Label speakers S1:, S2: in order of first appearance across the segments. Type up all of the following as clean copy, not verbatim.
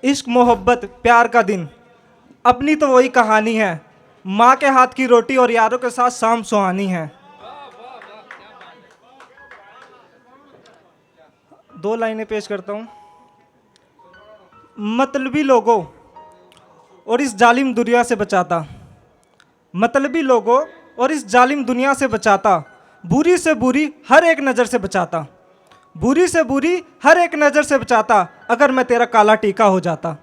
S1: इश्क मोहब्बत प्यार का दिन, अपनी तो वही कहानी है। माँ के हाथ की रोटी और यारों के साथ शाम सुहानी है। दो लाइनें पेश करता हूँ। मतलबी लोगों और इस जालिम दुनिया से बचाता, मतलबी लोगों और इस जालिम दुनिया से बचाता, बुरी से बुरी हर एक नज़र से बचाता, बुरी से बुरी हर एक नज़र से बचाता, अगर मैं तेरा काला टीका हो जाता।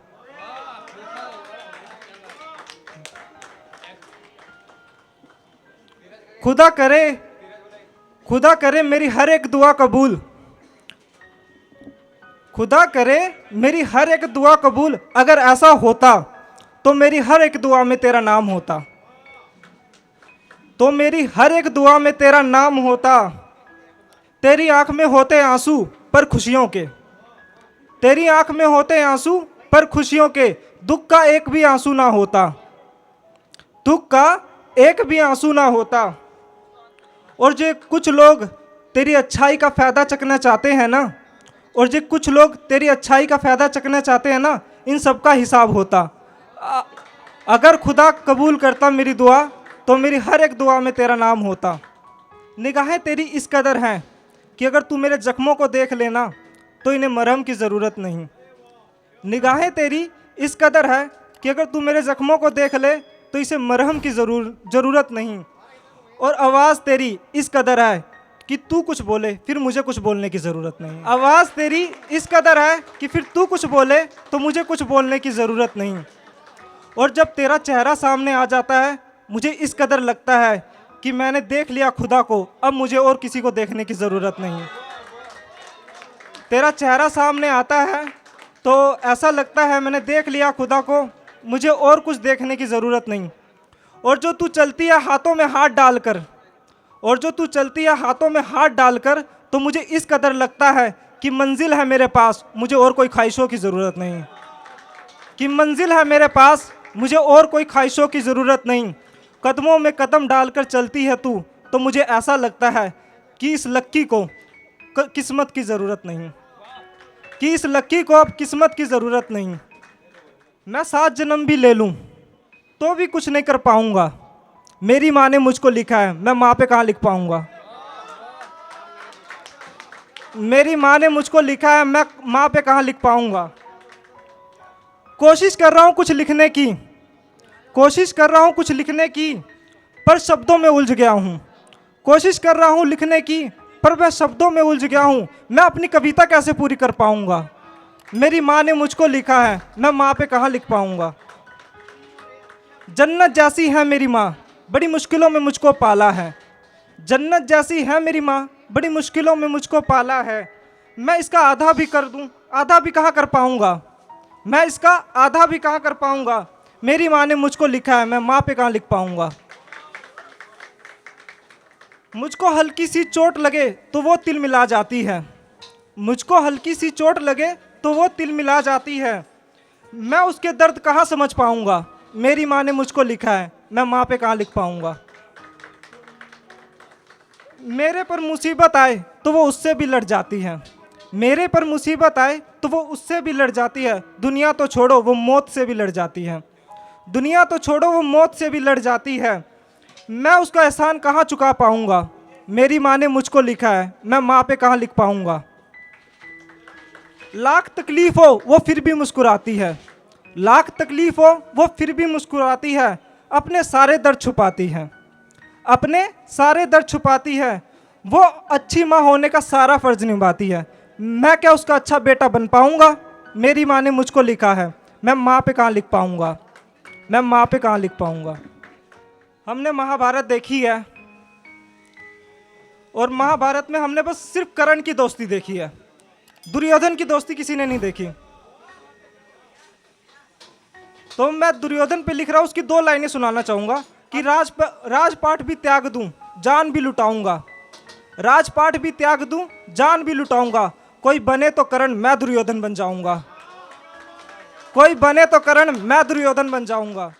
S1: खुदा करे, खुदा करे मेरी हर एक दुआ कबूल, खुदा करे मेरी हर एक दुआ कबूल, अगर ऐसा होता तो मेरी हर एक दुआ में तेरा नाम होता, तो मेरी हर एक दुआ में तेरा नाम होता। तेरी आंख में होते आंसू पर खुशियों के, तेरी आंख में होते आंसू पर खुशियों के, दुख का एक भी आंसू ना होता, दुख का एक भी आंसू ना होता। और जो कुछ लोग तेरी अच्छाई का फ़ायदा चखना चाहते हैं ना, और जो कुछ लोग तेरी अच्छाई का फ़ायदा चखना चाहते हैं ना, इन सब का हिसाब होता। अगर खुदा कबूल करता मेरी दुआ तो मेरी हर एक दुआ में तेरा नाम होता। निगाहें तेरी इस कदर हैं कि अगर तू मेरे जख्मों को देख लेना तो इन्हें मरहम की ज़रूरत नहीं। निगाहें तेरी इस कदर है कि अगर तू मेरे जख्मों को देख ले तो इसे मरहम की ज़रूरत नहीं। और आवाज़ तेरी इस कदर है कि तू कुछ बोले फिर मुझे कुछ बोलने की ज़रूरत नहीं। आवाज़ तेरी इस कदर है कि फिर तू कुछ बोले तो मुझे कुछ बोलने की ज़रूरत नहीं। और जब तेरा चेहरा सामने आ जाता है मुझे इस कदर लगता है कि मैंने देख लिया खुदा को, अब मुझे और किसी को देखने की ज़रूरत नहीं। तेरा चेहरा सामने आता है तो ऐसा लगता है मैंने देख लिया खुदा को, मुझे और कुछ देखने की ज़रूरत नहीं। और जो तू चलती है हाथों में हाथ डालकर, और जो तू चलती है हाथों में हाथ डालकर, तो मुझे इस कदर लगता है कि मंजिल है मेरे पास, मुझे और कोई ख्वाहिशों की ज़रूरत नहीं। कि मंजिल है मेरे पास, मुझे और कोई ख्वाहिशों की ज़रूरत नहीं। कदमों में कदम डालकर चलती है तू, तो मुझे ऐसा लगता है कि इस लक्की को किस्मत की ज़रूरत नहीं, कि इस लक्की को अब किस्मत की ज़रूरत नहीं। मैं 7 जन्म भी ले लूँ तो भी कुछ नहीं कर पाऊँगा, मेरी माँ ने मुझको लिखा है, मैं माँ पे कहाँ लिख पाऊँगा। मेरी माँ ने मुझको लिखा है, मैं माँ पे कहाँ लिख पाऊँगा। कोशिश कर रहा हूँ कुछ लिखने की, कोशिश कर रहा हूँ कुछ लिखने की, पर शब्दों में उलझ गया हूँ। कोशिश कर रहा हूँ लिखने की, पर मैं शब्दों में उलझ गया हूँ। मैं अपनी कविता कैसे पूरी कर पाऊँगा। मेरी माँ ने मुझको लिखा है, मैं माँ पे कहाँ लिख पाऊँगा। जन्नत जैसी है मेरी माँ, बड़ी मुश्किलों में मुझको पाला है। जन्नत जैसी है मेरी माँ, बड़ी मुश्किलों में मुझको पाला है। मैं इसका आधा भी कर दूँ, आधा भी कहाँ कर पाऊँगा। मैं इसका आधा भी कहाँ कर पाऊँगा। मेरी माँ ने मुझको लिखा है, मैं माँ पे कहाँ लिख पाऊँगा। मुझको हल्की सी चोट लगे तो वो तिल मिला जाती है, मुझको हल्की सी चोट लगे तो वो तिल मिला जाती है। मैं उसके दर्द कहाँ समझ पाऊँगा। मेरी माँ ने मुझको लिखा है, मैं माँ पे कहाँ लिख पाऊँगा। मेरे पर मुसीबत आए तो वो उससे भी लड़ जाती है, मेरे पर मुसीबत आए तो वो उससे भी लड़ जाती है। दुनिया तो छोड़ो वो मौत से भी लड़ जाती है, दुनिया तो छोड़ो वो मौत से भी लड़ जाती है। मैं उसका एहसान कहाँ चुका पाऊँगा। मेरी माँ ने मुझको लिखा है, मैं माँ पे कहाँ लिख पाऊँगा। लाख तकलीफ हो वो फिर भी मुस्कुराती है, लाख तकलीफ हो वो फिर भी मुस्कुराती है। अपने सारे दर्द छुपाती है, अपने सारे दर्द छुपाती है। वो अच्छी माँ होने का सारा फर्ज निभाती है। मैं क्या उसका अच्छा बेटा बन पाऊँगा। मेरी माँ ने मुझको लिखा है, मैं माँ पे कहाँ लिख पाऊँगा, मैं माँ पे कहाँ लिख पाऊँगा। हमने महाभारत देखी है और महाभारत में हमने बस सिर्फ कर्ण की दोस्ती देखी है, दुर्योधन की दोस्ती किसी ने नहीं देखी। तो मैं दुर्योधन पे लिख रहा हूँ, उसकी 2 लाइनें सुनाना चाहूँगा कि राजपाट भी त्याग दूँ जान भी लुटाऊंगा, राजपाट भी त्याग दूँ जान भी लुटाऊंगा। कोई बने तो कर्ण मैं दुर्योधन बन जाऊँगा, कोई बने तो कर्ण मैं दुर्योधन बन जाऊँगा।